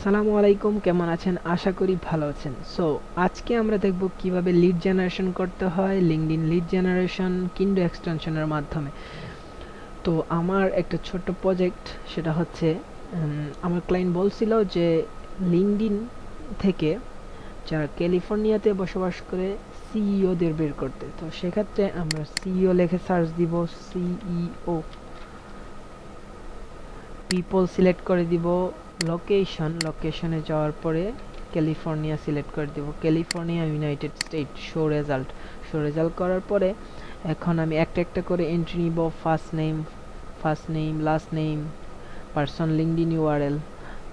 আসসালামু আলাইকুম, কেমন আছেন? আশা করি ভালো আছেন। আজকে আমরা দেখব কিভাবে লিড জেনারেশন করতে হয় লিঙ্কডইন লিড জেনারেশন কিন্ডো এক্সটেনশনের মাধ্যমে। তো আমার একটা ছোট্ট প্রজেক্ট, সেটা হচ্ছে আমার ক্লায়েন্ট বলছিল যে লিঙ্কডইন থেকে যারা ক্যালিফোর্নিয়াতে বসবাস করে সিইওদের বের করতে। তো সেক্ষেত্রে আমরা সিইও লিখে সার্চ দিব, সিইও, পিপল সিলেক্ট করে দিব, লোকেশনে যাওয়ার পরে ক্যালিফোর্নিয়া সিলেক্ট করে দিব, California United state, show result করার পরে এখন আমি একটা একটা করে এন্ট্রি নিব। First name, last name, person, LinkedIn URL.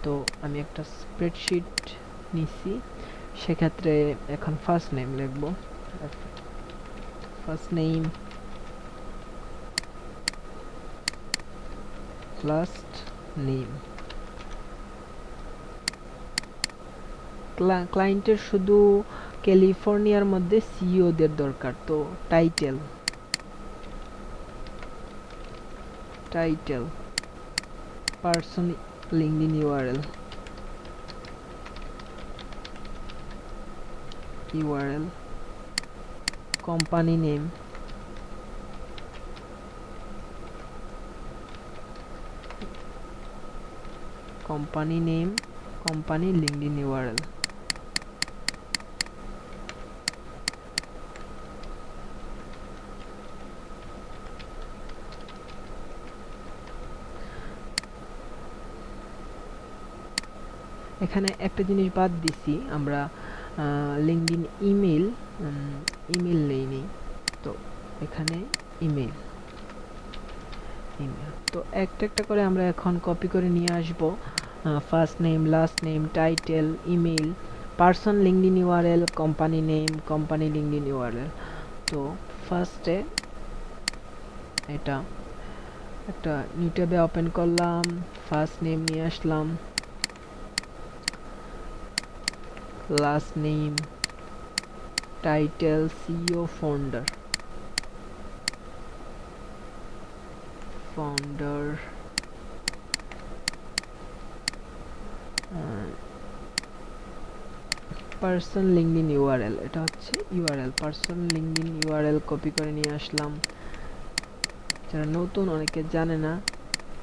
তো আমি একটা স্প্রেডশিট নিছি, সেক্ষেত্রে এখন ফার্স্ট নেম লিখব, ফার্স্ট নেম, লাস্ট নেম। ক্লায়েন্টের শুধু ক্যালিফোর্নিয়ার মধ্যে সিইওদের দরকার। তো title, person, LinkedIn URL, company name, company LinkedIn URL. এখানে একটা জিনিস বাদ দিছি, আমরা লিঙ্কডইন ইমেল নেইনি। তো এখানে ইমেল। তো একটা একটা করে আমরা এখন কপি করে নিয়ে আসব। First name, last name, title, email, person, LinkedIn URL, company name, company LinkedIn URL. তো ফার্স্টে এটা একটা নিউ ট্যাবে ওপেন করলাম, ফার্স্ট নেম নিয়ে আসলাম, last name, title, CEO, founder, person, LinkedIn URL, এটা হচ্ছে URL, person LinkedIn URL copy করে নিয়ে আসলাম। যারা নতুন, অনেকে জানে না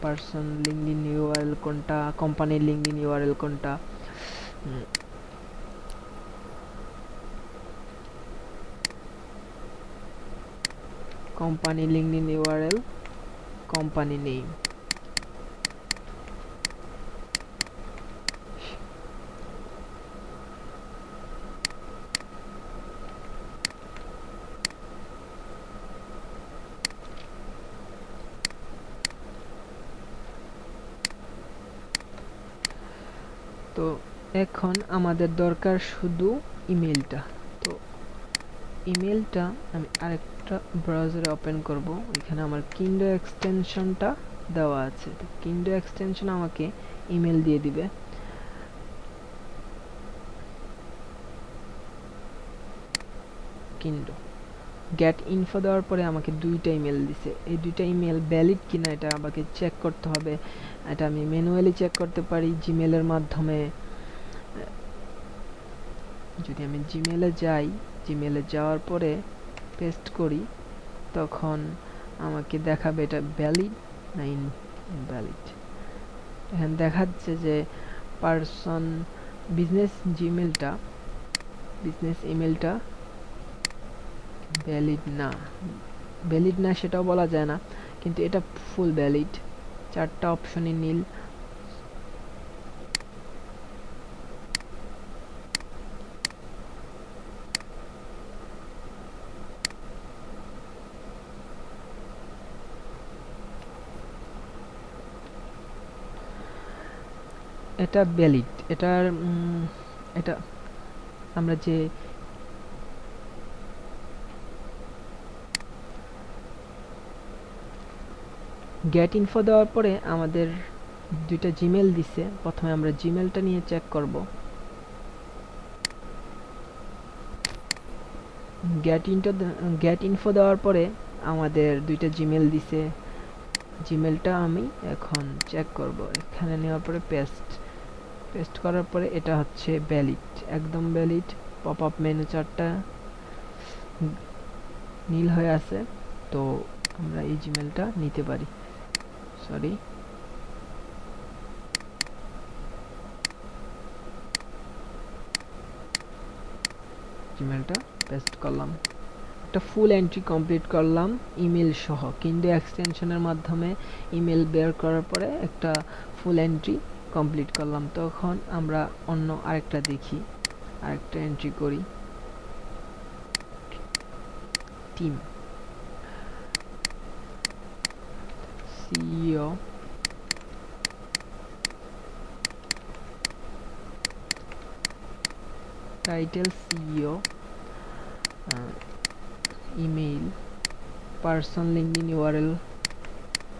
পার্সন লিঙ্কডইন ইউআরএল কোনটা, কোম্পানির লিঙ্কডইন ইউআরএল কোনটা। Company LinkedIn URL, company name. তো এখন আমাদের দরকার শুধু ইমেলটা। তো ইমেলটা আমি আরেকটা ব্রাউজারে ওপেন করব, এখানে আমার কিন্ডো এক্সটেনশনটা দেওয়া আছে। তো কিন্ডো এক্সটেনশন আমাকে ইমেল দিয়ে দিবে। কিন্ডো গেট ইনফো দেওয়ার পরে আমাকে দুইটা ইমেল দিছে। এই দুইটা ইমেল ভ্যালিড কিনা এটা আমাকে চেক করতে হবে। এটা আমি ম্যানুয়ালি চেক করতে পারি জিমেলের মাধ্যমে। যদি আমি জিমেলে যাওয়ার পরে পেস্ট করি, তখন আমাকে দেখাবে এটা ভ্যালিড না ইনভ্যালিড। এখানে দেখাচ্ছে যে পার্সন বিজনেস ইমেলটা ভ্যালিড না সেটাও বলা যায় না, কিন্তু এটা ফুল ভ্যালিড। চারটা অপশনই নীল। এটা ভ্যালিড। এটা আমরা যে গেট ইনফো দেওয়ার পরে আমাদের দুইটা জিমেল দিছে। প্রথমে আমরা জিমেলটা নিয়ে চেক করব। গেট ইনফো দেওয়ার পরে আমাদের দুইটা জিমেল দিছে। জিমেলটা আমি এখন চেক করব। এখানে নেওয়ার পরে পেস্ট, পেস্ট করার পরে এটা হচ্ছে ভ্যালিড, একদম ভ্যালিড। পপ আপ মেনু চারটা নীল হয়ে আছে, তো আমরা এই জিমেলটা নিতে পারি। সরি, জিমেলটা পেস্ট করলাম, একটা ফুল এন্ট্রি কমপ্লিট করলাম ইমেল সহ, কিন্তু এক্সটেনশনের মাধ্যমে ইমেল বের করার পরে একটা ফুল এন্ট্রি কমপ্লিট করলাম। তখন আমরা অন্য আরেকটা দেখি, আরেকটা এন্ট্রি করি, team CEO, title CEO, email, person LinkedIn URL,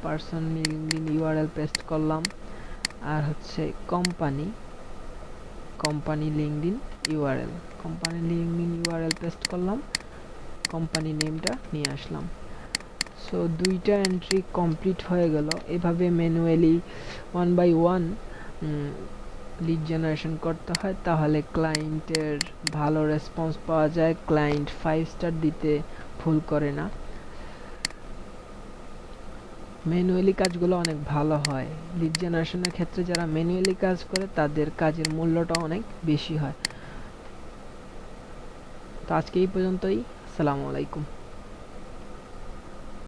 person LinkedIn URL paste করলাম, আর হচ্ছে company, company LinkedIn URL, company LinkedIn URL paste করলাম, কোম্পানি নেমটা নিয়ে আসলাম। সো দুইটা এন্ট্রি কমপ্লিট হয়ে গেল। এভাবে ম্যানুয়ালি 1 by 1 লিড জেনারেশন করতে হয়, তাহলে ক্লায়েন্টের ভালো রেসপন্স পাওয়া যায়, ক্লায়েন্ট 5 স্টার দিতে ভুল করে না। ম্যানুয়ালি কাজগুলো অনেক ভালো হয়, লিড জেনারেশনের ক্ষেত্রে যারা ম্যানুয়ালি কাজ করে তাদের কাজের মূল্যটা অনেক বেশি হয়। তো আজকে এই পর্যন্তই, আসসালামু আলাইকুম।